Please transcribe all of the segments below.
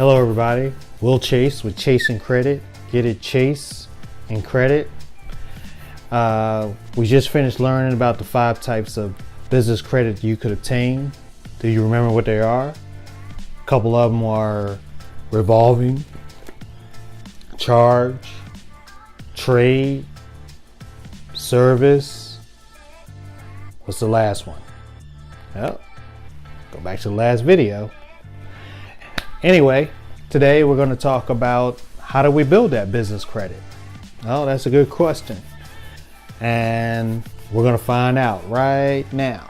Hello everybody, Will Chase with ChaseNCredit. Get it, Chase and Credit. We just finished learning about the 5 types of business credit you could obtain. Do you remember what they are? A couple of them are revolving, charge, trade, service. What's the last one? Well, go back to the last video. Anyway, today we're going to talk about how do we build that business credit. Oh, that's a good question. And we're going to find out right now.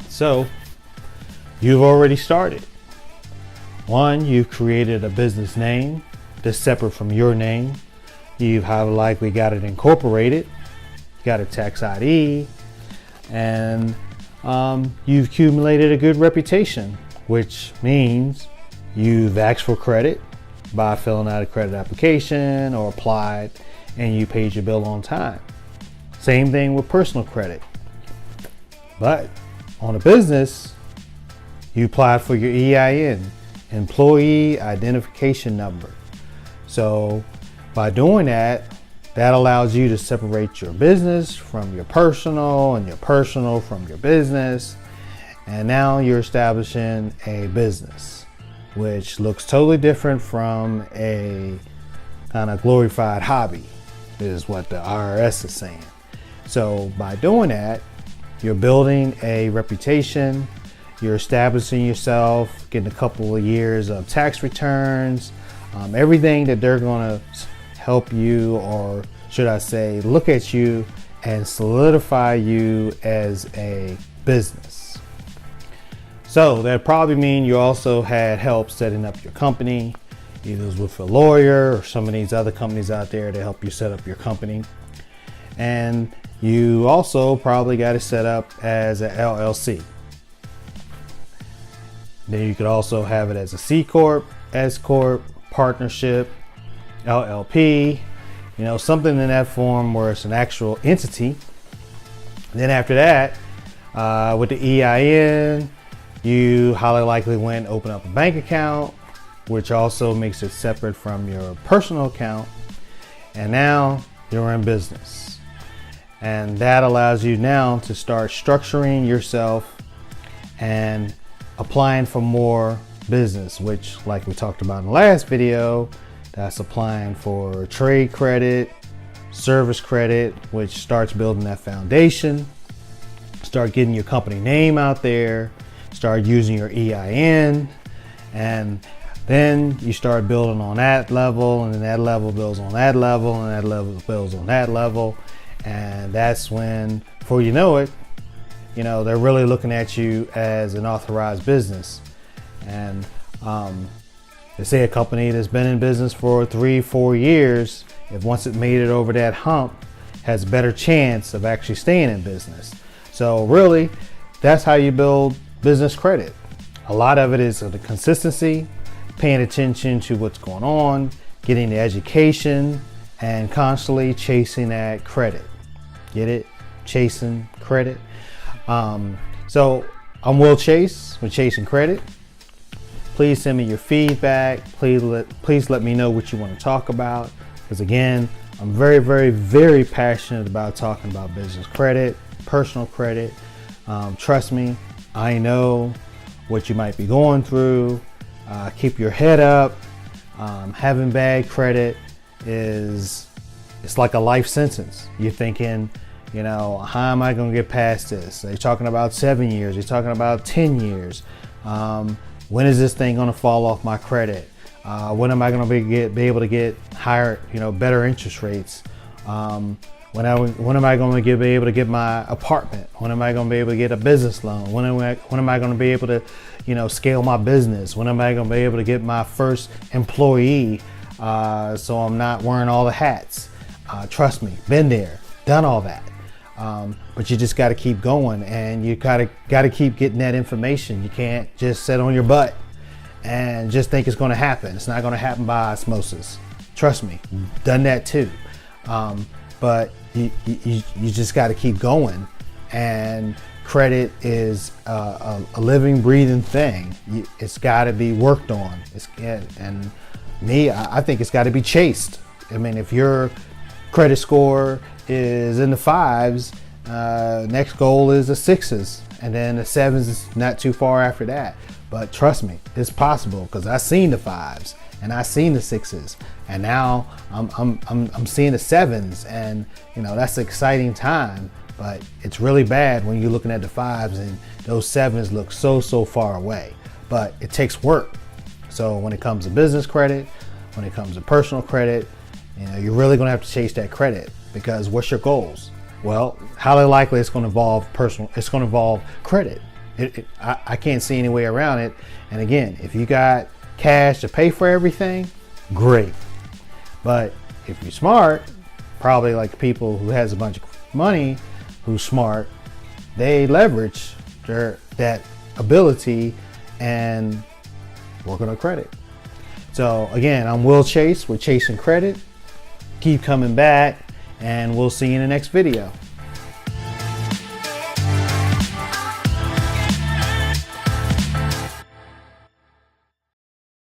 So, you've already started. One, you've created a business name that's separate from your name. You've highly likely got it incorporated. You got a tax ID. And you've accumulated a good reputation, which means you've asked for credit by filling out a credit application or applied and you paid your bill on time. Same thing with personal credit. But on a business, you applied for your EIN, Employee Identification Number. So by doing that, that allows you to separate your business from your personal and your personal from your business. And now you're establishing a business, which looks totally different from a kind of glorified hobby, is what the IRS is saying. So by doing that, you're building a reputation, you're establishing yourself, getting a couple of years of tax returns, everything that they're going to help you, or should I say, look at you and solidify you as a business. So that probably mean you also had help setting up your company, either with a lawyer or some of these other companies out there to help you set up your company. And you also probably got it set up as an LLC. Then you could also have it as a C Corp, S Corp, partnership, LLP, something in that form where it's an actual entity. Then after that, with the EIN, you highly likely went and opened up a bank account, which also makes it separate from your personal account. And now you're in business. And that allows you now to start structuring yourself and applying for more business, which, like we talked about in the last video, that's applying for trade credit, service credit, which starts building that foundation. Start getting your company name out there. Start using your EIN, and then you start building on that level, and then that level builds on that level, and that level builds on that level. And that's when, before you know it, they're really looking at you as an authorized business. And they say a company that's been in business for 3-4 years, if once it made it over that hump, has a better chance of actually staying in business. So really, that's how you build business credit. A lot of it is the consistency, paying attention to what's going on, getting the education, and constantly chasing that credit. Get it? Chasing credit. So I'm Will Chase with ChaseNCredit. Please send me your feedback. Please let me know what you want to talk about. Because again, I'm very, very, very passionate about talking about business credit, personal credit. Trust me, I know what you might be going through. Keep your head up. Having bad credit it's like a life sentence. You're thinking, how am I going to get past this? They're talking about 7 years. They're talking about 10 years. When is this thing going to fall off my credit? When am I going to be able to get higher, better interest rates? When am I going to be able to get my apartment? When am I going to be able to get a business loan? When am I going to be able to, scale my business? When am I going to be able to get my first employee so I'm not wearing all the hats? Trust me, been there, done all that. But you just got to keep going, and you got to keep getting that information. You can't just sit on your butt and just think it's going to happen. It's not going to happen by osmosis. Trust me, done that too. But you just got to keep going and credit is a living, breathing thing. It's got to be worked on. And I think it's got to be chased. I mean, if your credit score is in the 5s, next goal is the 6s, and then the 7s is not too far after that. But trust me, it's possible, because I've seen the 5s and I've seen the 6s, and now I'm seeing the 7s, and that's an exciting time. But it's really bad when you're looking at the 5s and those 7s look so far away. But it takes work. So when it comes to business credit, when it comes to personal credit, you're really going to have to chase that credit, because what's your goals? Well, highly likely it's going to involve it's going to involve credit. I can't see any way around it. And again, if you got cash to pay for everything, great. But if you're smart, probably like people who has a bunch of money, who's smart, they leverage that ability and work on their credit. So again, I'm Will Chase with ChaseNCredit. Keep coming back, and we'll see you in the next video.